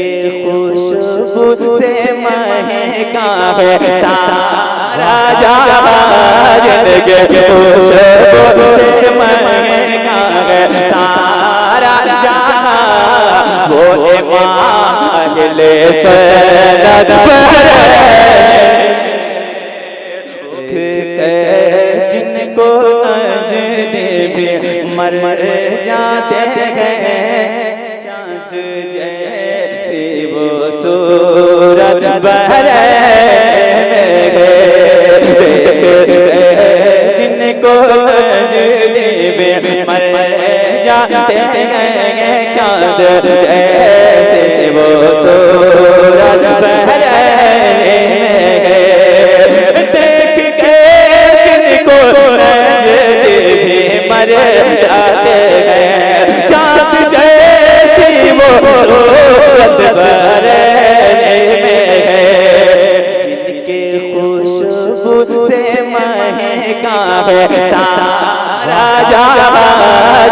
जिनके खुशबू से महका है सारा जहां, जिनके खुशबू से महका है सारा जहां, वो माहिले सनद पर जिनको नजदे भी मर जाते हैं, चांद जैसी वो सूरत बहरे जिनको नजदे भी मर जाते हैं, चांद जैसी वो सूरत बहरे मर जाते हैं, चांद जैसी वो सूरत बहरे में है, जिनके खुशबू से महका है सारा जहां,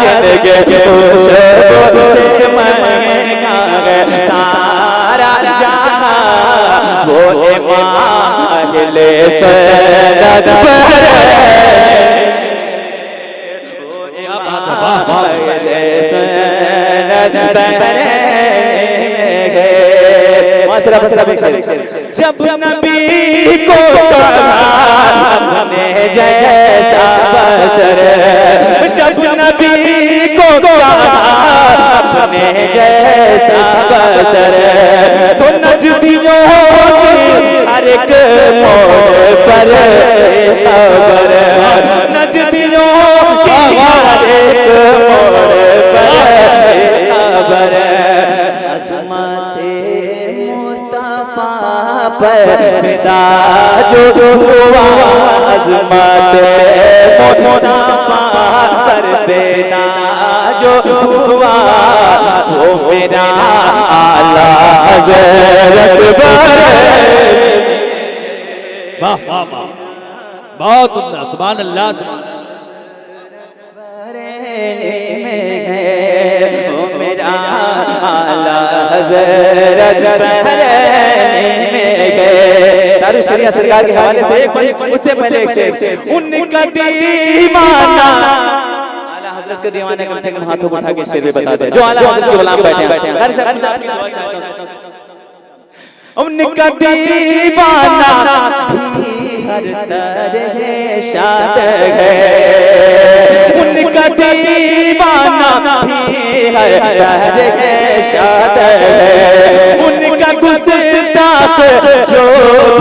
जिनके खुशबू से महका है सारा जहां, वो माहिले सनद बहरे जब नबी को हमने जैसा बशर, जब नबी को हमने जैसा बशर, तो नजदियों की हर एक मोड़ पर खबर, नजदियों की हर एक मोड़ पर खबर, पैदा जो हुआ अज़मते मुस्तफा पर पैदा जो हुआ, वो मेरा आला हज़रत बहरे। वाह वाह वाह, बहुत उम्दा, सुभान अल्लाह। वो मेरा आला हज़रत बहरे शरीयत सरकार के हवाले से एक, उससे पहले एक शेर, उनका दीवाना आला हज़रत के दीवाने कम से कम हाथों को उठा के शेर में बता दे, जो आला हज़रत के गुलाम बैठे हैं, उनका दीवाना हर तरह शाद है, उनका दीवाना हर तरह शाद है, उनका गुस्ताख जो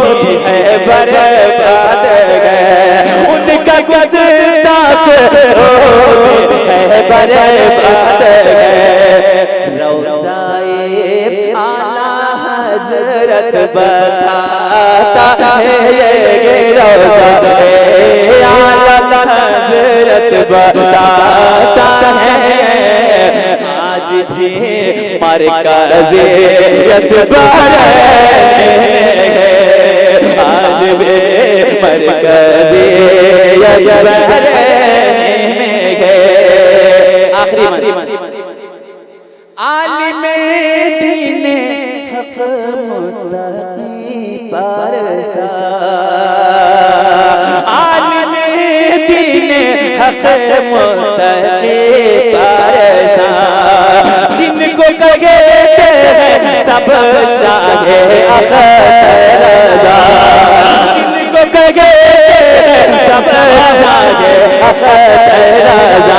भी है बर्बाद है, उनका गुस्ताख जो भी है बर्बाद है, रोज़ाए आला हज़रत बताता है, ये रोज़ाए आला हज़रत बताता है, आज भी मरकज़ियत बहरे है, आज भी मरकज़ियत बहरे में है। आखिरी आलिमे दीन हक़ मुत्तक़ी पारसा, आलिमे दीन हक़ मुत्तक़ी पारसा, जिनको कहते हैं सब शाहे अख़रज़ा, जिनको कहते हैं सब शाहे अख़रज़ा,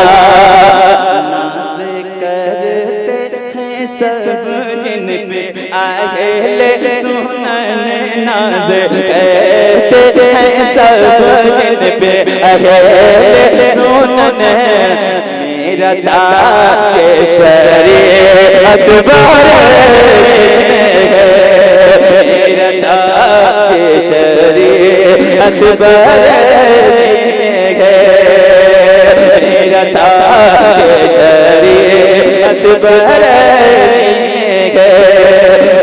नाज़ करते हैं सब जिन पे अहले सुनन, नाज़ करते हैं सब जिन पे अहले सुनन, मेरा ताज शरीयत बहरे है, मेरा ताज शरीयत बहरे है, मेरा ताज शरीयत बहरे है,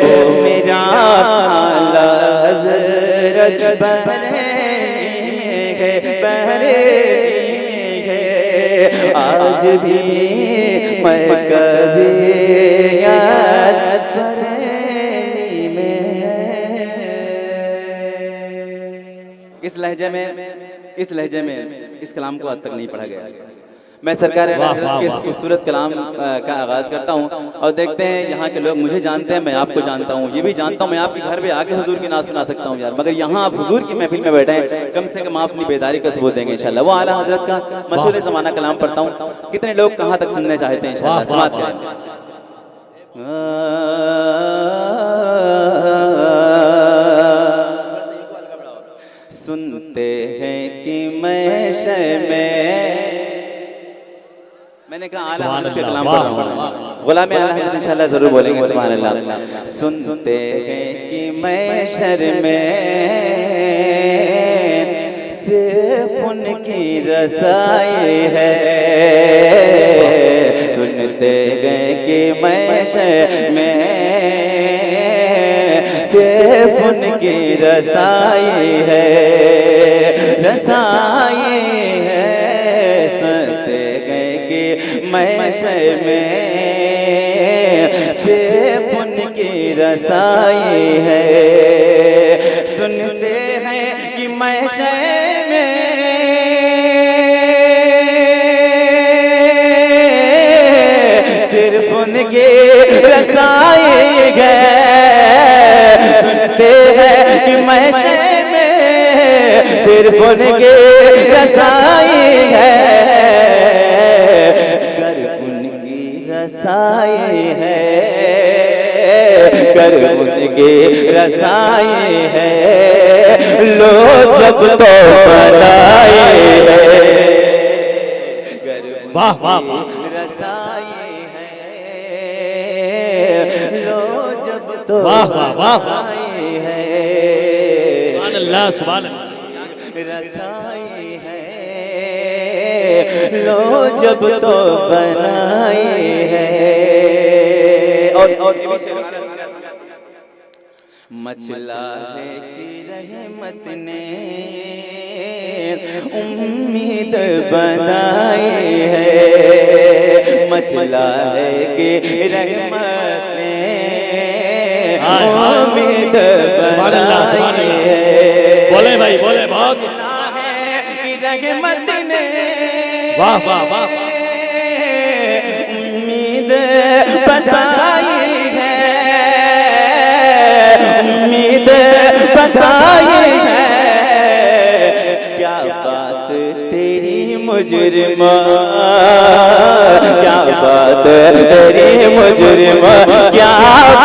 ओ मेरा आला हज़रत बहरे है, बहरे आज भी मरकज़ियत बहरे लहजे में इस कलाम को आज तक नहीं पढ़ा गया। मैं सरकार के इस खूबसूरत कलाम का आगाज़ करता हूँ और देखते हैं यहाँ के लोग मुझे जानते हैं, मैं आपको जानता हूँ, ये भी जानता हूँ मैं आपके घर पे आके हुजूर की नात सुना सकता हूँ यार, मगर यहाँ आप हुजूर की महफिल में बैठे हैं, कम से कम आप अपनी बेदारी का सबूत देंगे इंशाल्लाह। वो आला हजरत का मशहूर ज़माना कलाम पढ़ता हूँ, कितने लोग कहाँ तक सुनने चाहते हैं इंशाल्लाह। समाअत करें। सुनते हैं कि मैशे में, मैंने कहा आला हज़रत के कलाम पढ़ रहा हूँ, गुलाम आला हज़रत इंशाल्लाह जरूर बोलेंगे सुभान अल्लाह। सुनते हैं कि मैशर में सिर्फ उनकी रसाई है, सुनते हैं कि मैशर में सिर्फ उनकी रसाई है, रसाई है। सुनते हैं कि मैशर में सिर्फ उनकी रसाई है, सुनते हैं कि मैशर में सिर्फ उनकी रसाई है, सुनते हैं कि मैशर में सिर्फ उनकी रसाई है, कर उनकी रसाई है, कर उनकी रसाई है, लो जब तो बनाए है, वाह वाह वाह, रसाई है, लो जब तो वाह वाह वाह, है, सुभान अल्लाह सुभान अल्लाह, रसाई है, लो जब तो बनाई है। और मचला है कि रहमत ने उम्मीद बनाई है, मचला है कि रहमत ने उम्मीद बनाई है, बोले भाई बोले बहुत, रहमत ने वाह वाह वाह, उम्मीद बताई है, उम्मीद बताई है, क्या बात तेरी मुजरिमा, क्या बात तेरी मुजरिमा, क्या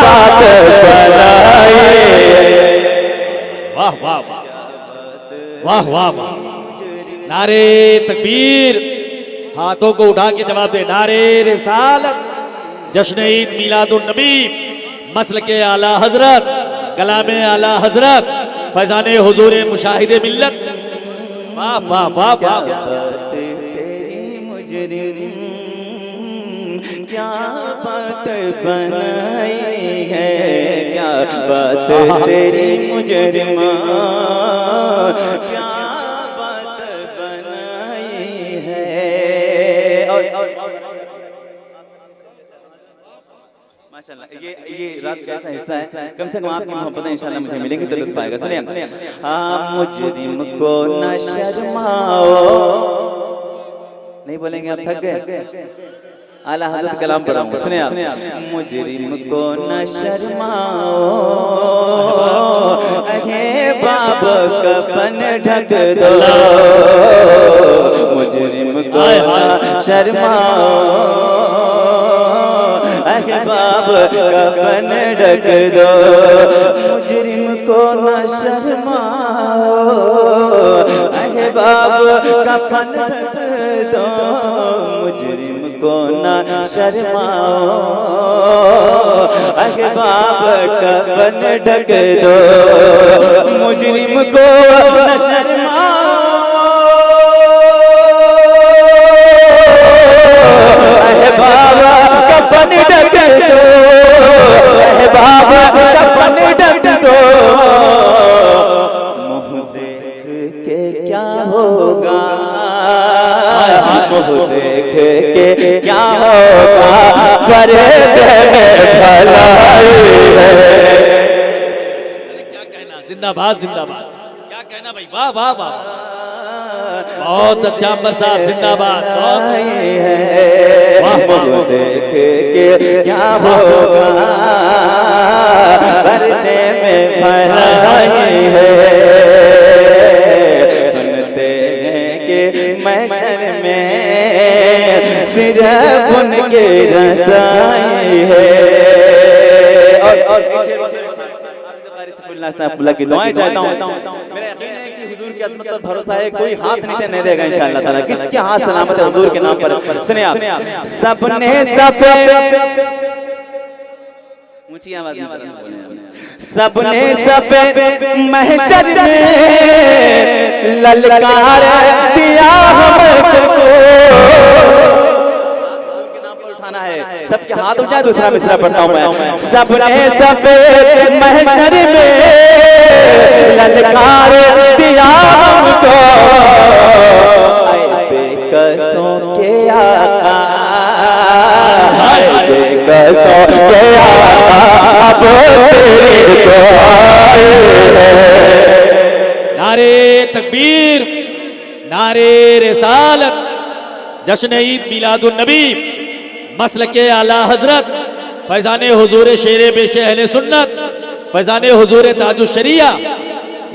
बात बनाई है, वाह वाह वाह वाह वाह, नारे तकबीर, हाथों को उठा के जवाब दे, नारे रिसालत, जश्न ईद मिलादुन नबी, मसल के आला हजरत, कलामे आला हजरत, फैजाने हुजूर मुशाहिदे मिल्लत, वाह वाह वाह वाह, तेरी मुजरिम क्या बात बनाई है, क्या बात तेरी मुजरिमा, क्या बात बनाई है। और माशाल्लाह ये रात का ऐसा हिस्सा है, कम से कम आपकी मोहब्बतें इंशाल्लाह मुझे मिलेंगी तो लुत्फ आएगा। सुनिए, हाँ मुजरिम को न शर्माओ, नहीं बोलेंगे आप, थक गए, आला हज़रत कलाम पढ़ाऊंगा, सुनिए आप, मुजरिम को न शर्माओ, अहे बाब कफन ढक दो, मुजरिम को न शर्माओ, अहे बाब कफन ढक दो, मुजरिम को न शर्माओ, अहे बाब कफन ढक दो, मुजरिम को न शर्माओ, अहे बाब कफन ढक दो, मुजरिम को न शर्माओ, अहे बाब कफन ढक दो, अहे बाब कफन ढक दो, मुँह देख के क्या होगा, मुँह देख के क्या होगा, करे भलाई है। क्या कहना, जिंदाबाद जिंदाबाद, क्या कहना भाई, वाह वाह वाह, बहुत अच्छा अंबर साहब, जिंदाबाद। बहुत वाह वाह, देख के क्या होगा भरने में भलाई है, सुनते हैं कि महशर में सिर्फ उनके रसाई है। और की दुआएं चाहता हूँ। मेरा यकीन है कि हुजूर की अज़मत पर भरोसा है, कोई हाथ नीचे नहीं देगा इंशाअल्लाह ताला। कितने हाथ सलामत है हुजूर के नाम पर। सुनिए आप, सबने सफेद, ऊंची आवाज में, सबने सफेद महशर में ललकार दिया हमको, है सबके हाथ उठाए। दूसरा मिसरा पढ़ता हूं मैं, सबने सफेद महशर में ललकार दिया हमको, बेकसों के आका, बेकसों के आका अब तेरे को नारे तकबीर, नारे रिसालत, जश्न ईद मिलादुन नबी, मसलके आला हजरत फैजाने हुजूर शेरे पेश अहले सुन्नत, फैजाने हुजूर ताजुश शरिया।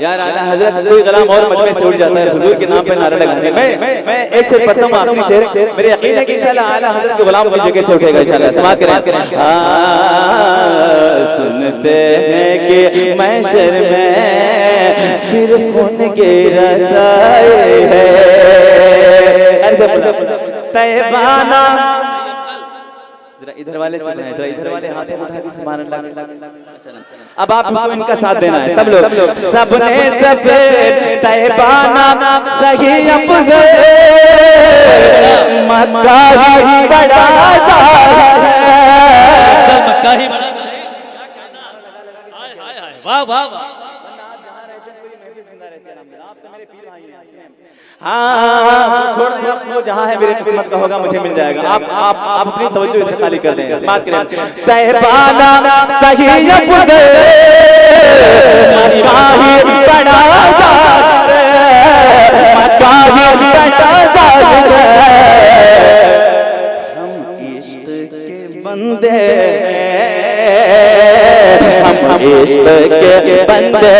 यार आला हजरत कोई गलाम और मजमे से उठ जाता है हुजूर के नाम पे नारा लगाने। मैं एक शेर पढ़ता हूं, आखिरी शेर। मेरे यकीन है कि इंशाल्लाह आला हजरत के गुलाम की जगह से उठेगा इंशाल्लाह। समाअत करें। सुनते हैं कि महशर में सिर्फ उनके रसाए है, तैबाना। जरा इधर वाले चुप हैं, जरा इधर वाले हाथ उठा के सुभान अल्लाह। अब आप इनका साथ देना है सब लोग। सबने सफेद तैबाना सही अफज़ल, मक्का ही बड़ा ज़ाहिर है, मक्का ही बड़ा ज़ाहिर। हाय हाय हाय, वाह वाह वाह। हाँ छोड़ दो, वो जहाँ है मेरे किस्मत का होगा मुझे मिल जाएगा। आप अपनी तवज्जो इधर खाली कर दें। बात करें तैबाना सही अफज़ल, मक्का ही बड़ा ज़ाहिर है, मक्का ही बड़ा ज़ाहिर है। हम इश्क के बंदे, हम इश्क के बंदे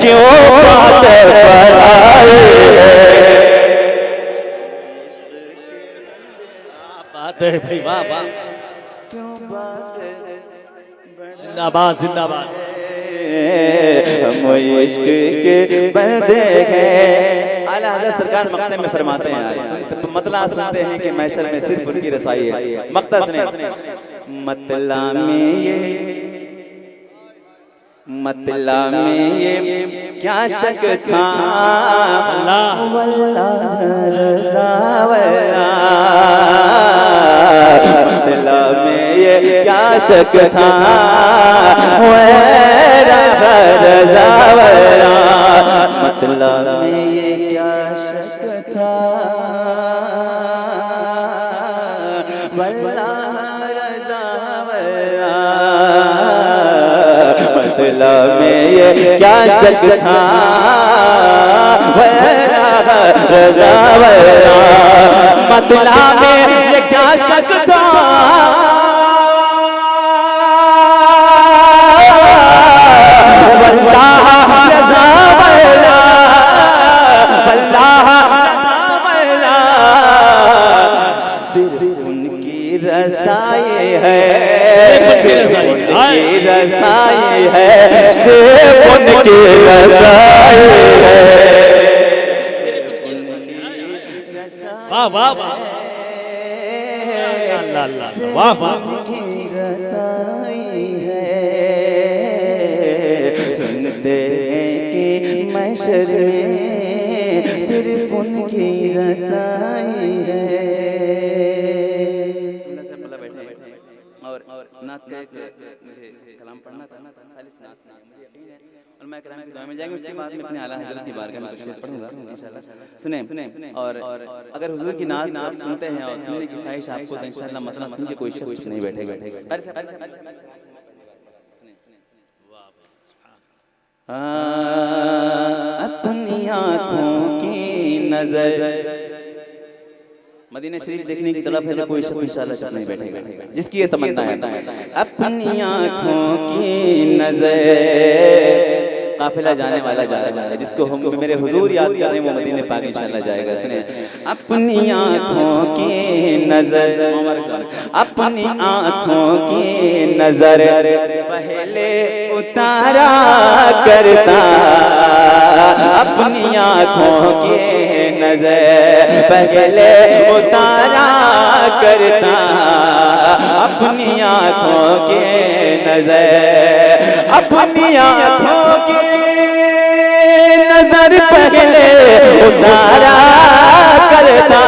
क्यों बात पर आए। बात है भाई, वाह वाह, जिंदाबाद जिंदाबाद। हम इश्क के बंदे हैं। आला हज़रत सरकार मक्ते में फरमाते हैं, मतला सुनते हैं कि महशर में सिर्फ उनकी रसाई है। मक्ता सुने, मतला में ये, मतला में ये क्या शक था, अल्लाह वल्लाह रज़ा वल्लाह, मतला में ये क्या शक था, वल्लाह रज़ा वल्लाह, मतला में ये क्या शक था, वल्लाह रज़ा वल्लाह, मतला में ये क्या शक था, रज़ा वल्लाह, मतला में ये क्या शक था, वल्लाह रज़ा वल्लाह, वल्लाह रज़ा वल्लाह, सिर्फ उनकी रसाई है, उनकी रसाई है, सिर्फ उनकी रसाई है। वाह वाह वाह, अल्लाह अल्लाह, वाह वाह। उनकी रसाई है, सुनते हैं कि महशर में सिर्फ उनकी रसाई है। और नात का मुझे कलाम पढ़ना था, खालिस नात मुझे यकीन है और मैं कराम की दुआ में जाएंगे। उसके बाद में अपने आला हज़रत की बारगाह में शेर पढ़ूंगा इंशाल्लाह। सुने और अगर हुजूर की नात सुनते हैं और सुनने की ख्वाहिश आपको तो इंशाल्लाह मतलब सुन के कोई शख्स नहीं बैठेगा। आँखों की नजर। मदीना शरीफ देखने की तड़प है तो कोई शख्स इंशाअल्लाह चुप नहीं बैठेगा, जिसकी ये समझना है। अपनी आँखों की नजर, काफिला जाने वाला जा रहा है, जिसको हम मेरे हुजूर याद कर रहे हैं वो मदीने पाक इंशाअल्लाह जाएगा। सुने, अपनी आँखों की नजर, अपनी आँखों की नजर पहले उतारा करता, अपनी आँखों की नजर पहले उतारा करता, अपनी आँखों की नजर, अपनी आँखों की नजर पहले उतारा करता,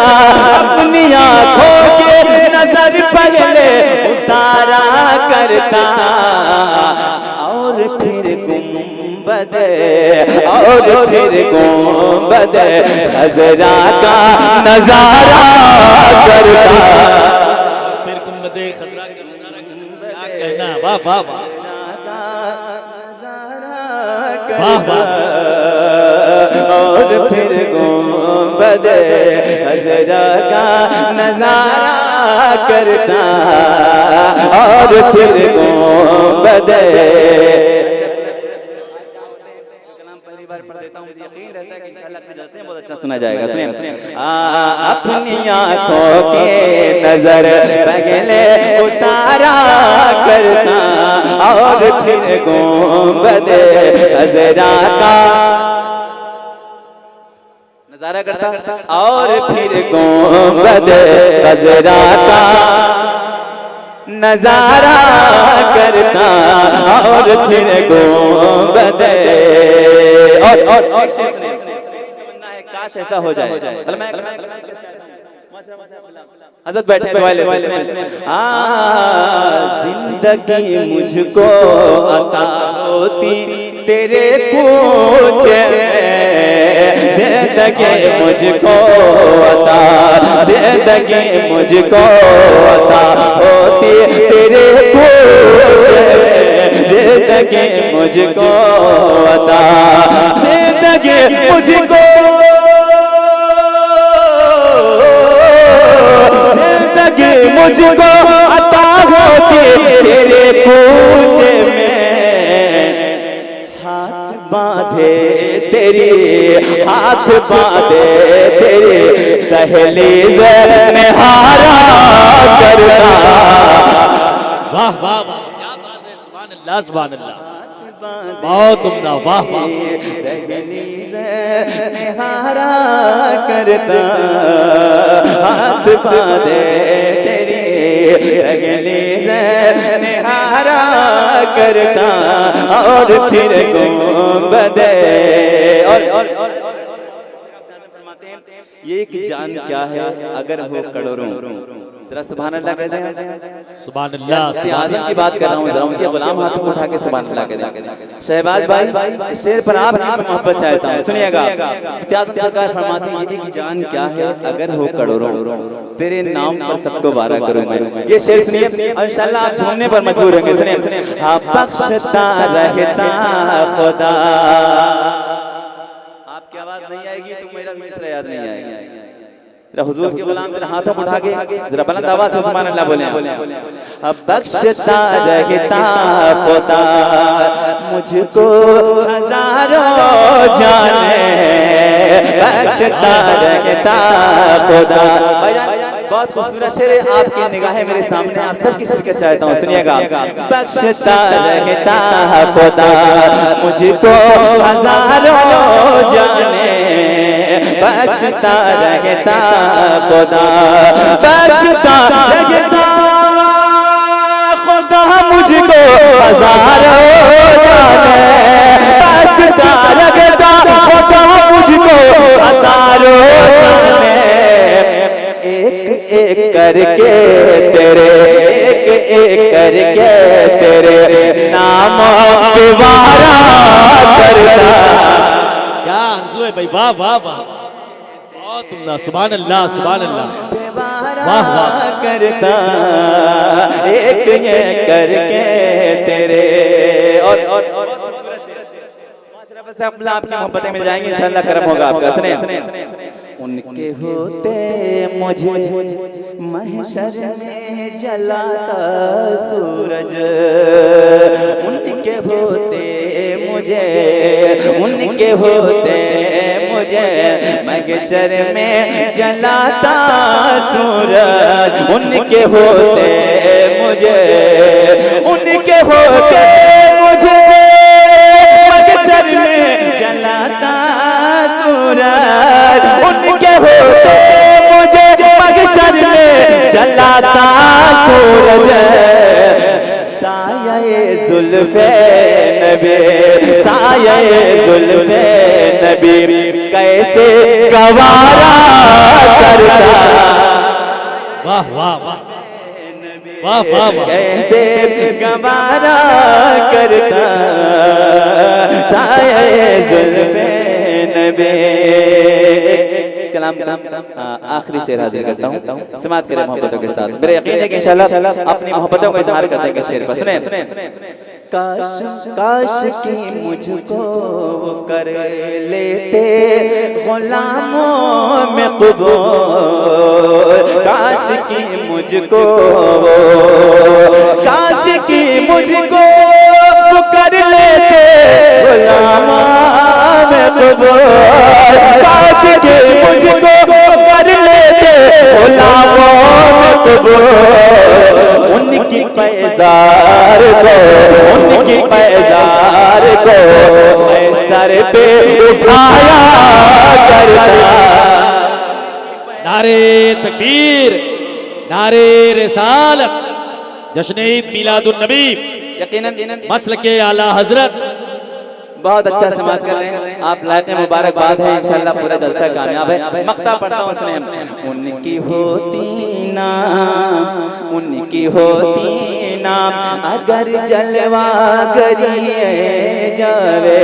अपनी आँखों की नजर पहले उतारा करता, और फिर गुंबद, और फिर गुंबद खजरा का नजारा करता, फिर गुंबदे खजरा का नजारा करता। क्या कहना, वाह वाह वाह वाह वाह। और फिर गुंबद खजरा का नजारा करता, और फिर गुंबद। पहली बार पढ़ देता हूँ, मुझे यकीन रहता है कि इंशाअल्लाह आपके जलसे में बहुत अच्छा सुना जाएगा। सुनिए, अपनी आँखों की नजर पहले उतारा करता, और फिर गुंबद खजरा का नजारा करता, और फिर गुंबद खजरा का नजारा करता, और फिर गुंबद। और काश ऐसा हो जाए। हज़रत बैठे वाले जिंदगी मुझको अता होती तेरे पूछ, जिंदगी मुझको अता, जिंदगी मुझको अता होती तेरे पूछ, जिंदगी मुझको अता, जिंदगी मुझको, जिंदगी मुझको अता होती तेरे पूछ में, हाथ बांधे तेरी, हाथ बांधे तेरी दहलीज में हारा करता। वाह वाह वाह, क्या बात है, सुभान अल्लाह सुभान अल्लाह, बहुत उम्दा, वाह वाह। दहलीज में हारा करता, हाथ बांधे तेरी दहलीज में हारा करता, और फिर गुंबद। और ये कि जान क्या है अगर हो करोड़ों, जरा सुभान अल्लाह कहते हैं। सुभान अल्लाह, आजम की बात कर रहा हूँ, जरा उनके गुलाम हाथों को उठा के सुभान अल्लाह कहते हैं। शहबाज भाई शेर पर आपकी मोहब्बत चाहता हूँ, सुनिएगा। इत्यादकार फरमाते हैं कि जान क्या है अगर हो करोड़ों, तेरे नाम पर सबको वारा करूंगा। ये शेर सुनिए और इंशाअल्लाह आप झूमने पर मजबूर होंगे। सुनिए, हाँ बख्शता रहता खुदा। आपकी आवाज नहीं आएगी तो मेरा मिसरा याद नहीं आएगा। जरा हुजूर के गुलाम जरा हाथों को उठा के जरा बुलंद आवाज से सुभान अल्लाह बोले। अब बख्शता रहता खुदा मुझको हजारों जाने, बख्शता रहता खुदा। बहुत खूबसूरत शेर है, आपकी निगाहें मेरे सामने, आप सबकी शिरकत चाहता हूँ, सुनिएगा। बख्शता रहता खुदा मुझको हजारों जाने, बख्शता रहता खुदा, बख्शता रहता खुदा मुझको हजारों जाने, बख्शता रहता खुदा मुझको हजारों जाने। एक एक करके तेरे, एक एक करके तेरे नाम के वारा करता। क्या आरज़ू है भाई, वाह वाह वाह, बहुत उम्दा, सुभान अल्लाह सुभान अल्लाह, वाह वाह करता एक ये करके तेरे। और से अपना आपकी मोहब्बतें मिल जाएंगी इंशाल्लाह, करम होगा आपका। सुने उनके होते मुझे महशर में जलाता सूरज, उनके होते मुझे, उनके होते मुझे महशर में जलाता सूरज, उनके होते मुझे, उनके होते मुझे महशर में जलाता सूरज, उनके होते मुझे महशर में जलाता सूरज। साये जुल्फे नबी, साये जुल्फे नबी कैसे गवारा करता, वाह वाह वाह वाह वाह, कैसे गवारा करता साये जुल्फे नबी। कलाम आखिरी शेर हाजिर करता हूँ, समाज करें मोहब्बतों के साथ। मेरा यकीन है कि इंशाल्लाह अपनी मोहब्बतों को इजहार करते हैं शेर पर। सुने काश काश की मुझको कर लेते गुलामों में कबूल, काश की मुझको, काश की मुझको कर लेते गुलामों में कबूल, काश की मुझको कर लेते गुलामों में कबूल। उनकी पैजार को, उनकी पैजार को मैं सर पे उठाया करता। नारे तकबीर, नारे रिसालत, जश्न ईद मिलादुन नबी, यकीनन मसल के आला हजरत बहुत अच्छा समाज कर रहे हैं आप, लायक मुबारकबाद है इंशाल्लाह, पूरा जलसा कामयाब है। मक्ता पढ़ता हूँ सुने। उनकी होती ना, उनकी होती ना अगर जलवा करिए जावे,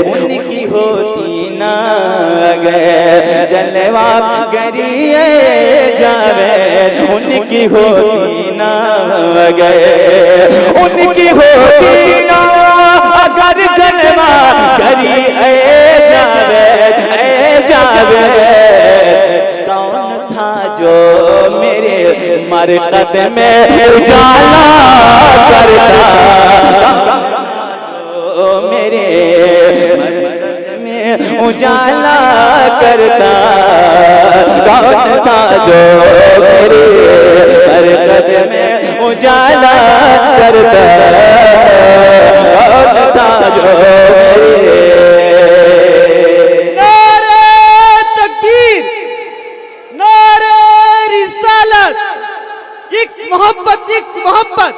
उनकी होती ना अगर जलवा करिए जावे, उनकी होती ना अगर, उनकी होती ना अगर जलवा करी जावेद, जावेद कौन था जो मेरे मरकत में उजाला करता, जो मेरे मरकत में उजाला करता, कौन था जो मेरे मरकत में उजाला करता, नारे तकबीर, नारे रिसालत, इक्स मोहब्बत, इक्स मोहब्बत,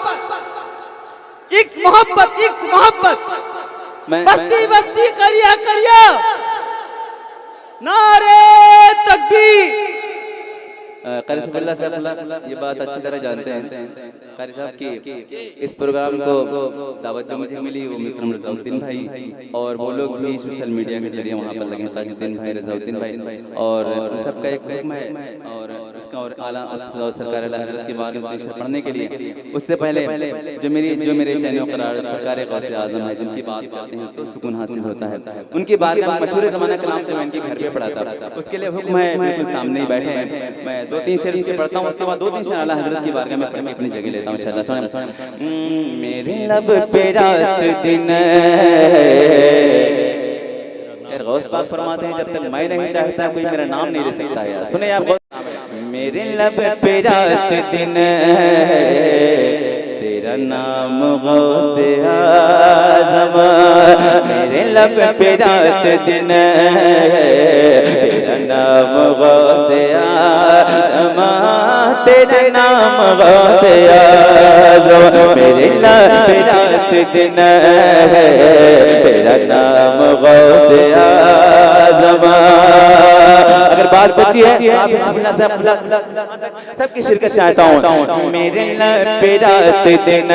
इक्स मोहब्बत, इक्स मोहब्बत, बस्ती बस्ती करिया करिया। नारे तकबीर। कारी साहब ये बात अच्छी तरह जानते हैं कारी साहब की इस प्रोग्राम को दावत जो मुझे मिली वो मित्र रज़ाउद्दीन भाई और वो लोग भी सोशल मीडिया के जरिए वहाँ पर लगे, ताजुद्दीन भाई, रज़ाउद्दीन भाई और सबका एक हुक्म है और इसका और आला सरकार हज़रत के बारे में पढ़ने के लिए उससे पहले जो मेरे चैनल पर सरकार गौसे आज़म है जिनकी बात करते हैं तो सुकून हासिल होता है। उनकी बात मशहूर ज़माना कलाम जो मैं इनके घर पे पढ़ाता था उसके लिए हुक्म है, बिल्कुल सामने ही बैठे हैं। मैं 2-3 शेर इनके पढ़ता हूँ, उसके बाद 2-3 शेर आला हज़रत की बारगाह में पढ़ के अपनी जगह लेता हूँ इंशाअल्लाह। सुने मेरे लब पे रात दिन, यार गौस पाक फरमाते हैं जब तक मैं नहीं चाहता कोई मेरा नाम नहीं ले सकता यार। सुने आप, मेरे लब पे रात दिन तेरा नाम गौसे आज़म, मेरे लब पे रात दिन तेरा नाम गौसे आज़म, तेरा नाम गौसे आज़म, मेरे लब पे रात दिन तेरा नाम गौसे आज़म। अगर बात सच्ची है आप सबकी शिरकत चाहता हूँ। मेरे लब पे रात दिन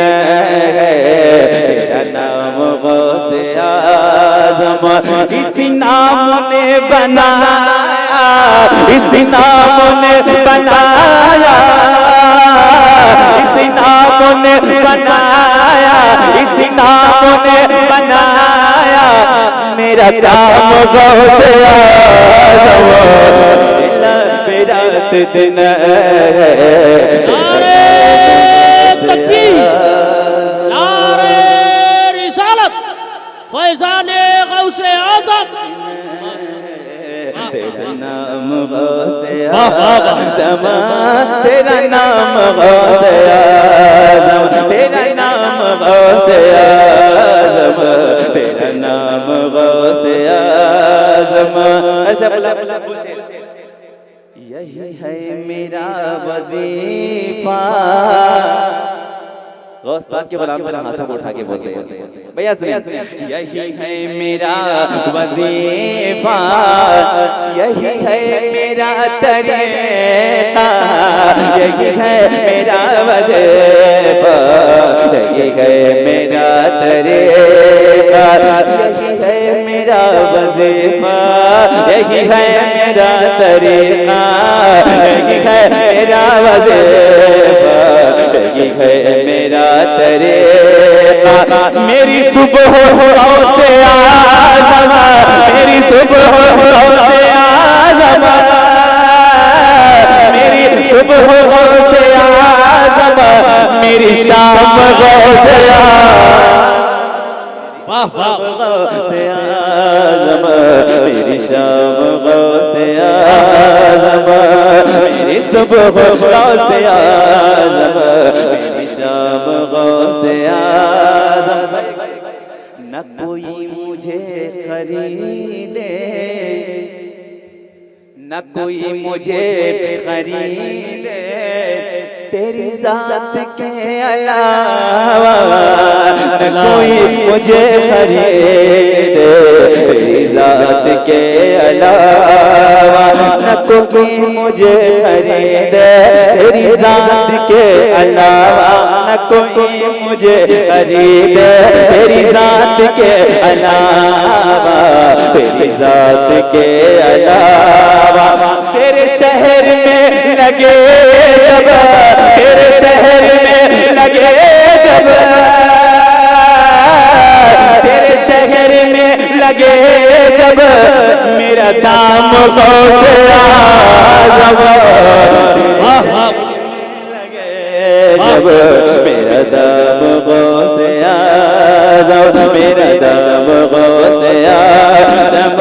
तेरा नाम गौसे आज़म, इसी नाम ने बनाया, इसी नाम ने बनाया, इसी नाम ने बनाया, इसी नाम ने बनाया मेरा काम गौसे आज़म पे रात दिन नारे तकबीर, नारे रिसालत, फैज़ाने गौसे आज़म। तेरा नाम गौसे आज़म, तेरा नाम गौसे आज़म, तेरा नाम गौसे आज़म, तेरा नाम गौसे आज़म। यही है मेरा वजीफा। गौस पाक के गुलाम से हाथों को उठा के बोलते हैं भैया सुनिए, यही है मेरा वजीफा, यही है मेरा तरीक़ा, यही है मेरा वजीफा, यही है मेरा तरीक़ा, यही है मेरा वजीफा, यही है मेरा तरीक़ा, यही है मेरा वजीफा, यही है मेरा तरीक़ा। मेरी सुबह से आज़म, मेरी सुबह से आज़म, मेरी सुबह से आज़म, मेरी शाम से वाह वाह से आज़म, मेरी शाम से आज़म, मेरी सुबह से आज़म, मेरी शाम से आज़म। न कोई मुझे खरीदे, न कोई मुझे खरीदे, तेरी जात के अलावा न कोई मुझे खरीदे, तेरी जात के अलावा न कोई मुझे खरीदे, तेरी जात के अलावा न कोई मुझे खरीदे, तेरी जात के अलावा, तेरी जात के अलावा। तेरे शहर में लगे जब, तेरे शहर में लगे जब, तेरे शहर में लगे जब, मेरा दाम गौसे आज़म लगे जब, मेरा दाम गौसे आज़म, मेरा दाम गौसे आज़म,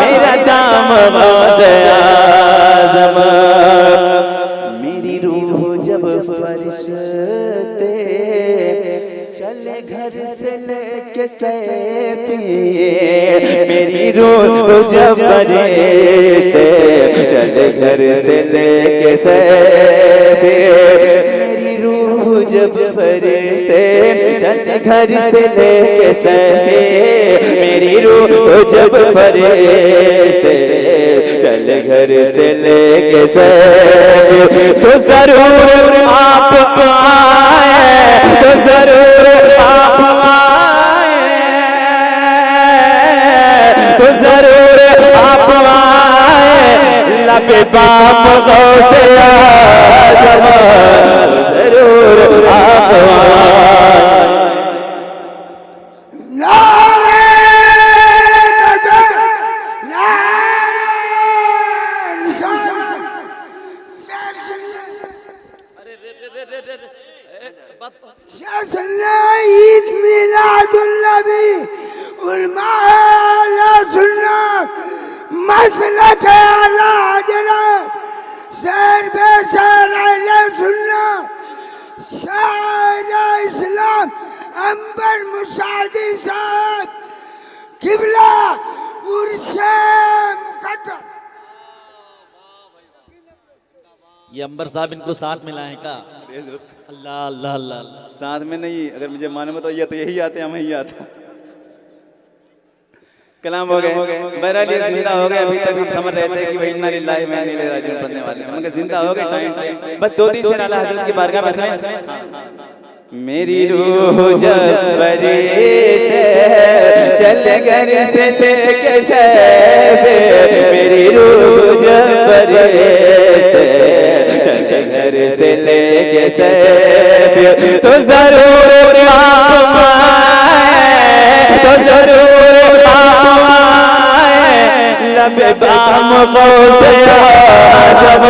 मेरा दाम गौसे आज़म। मेरी रूह जब फरिश्ते चले घर से लेके सैफी, मेरी रूह जब फरिश्ते चले घर से लेके सैफी, मेरी रूह जब फरिश्ते चले घर से लेके सैफी, मेरी रूह जब फरिश्ते चले घर से लेके सैफी, तो जरूर आप आए, तो जरूर आप आए, तो जरूर आप आए, लबे बाप गौसे आज़म, जरूर आप आए। ईद मिलादुन्नबी उलमा सुन्ना मसलक आला हज़रत शेर बेशर अहले सुन्ना शायर इस्लाम अंबर मुसादी साहब किबला उर्से मुक़द्दस। ये अंबर साहब इनको साथ में लाए का? अल्लाह अल्लाह अल्लाह। साथ में नहीं, अगर मुझे मालूम है तो ये तो यही आते हैं, हम ही आते हैं। कलाम हो गए, बहरहाल ये जिंदा हो गए। अभी तक हम समझ रहे थे कि भाई इन्ना लिल्लाहि व इन्ना इलैहि राजिऊन पढ़ने वाले हैं, मगर जिंदा हो गए टाइम से। बस 2-3 शेर आला हज़रत की बारगाह में सुनाएं। मेरी रूह जब फरिश्ते चले घर से लेके सैफी, मेरी रूह जब फरिश्ते चले घर से लेके सैफी, तो जरूर आप आए, तो जरूर आप जब बाम को से आजम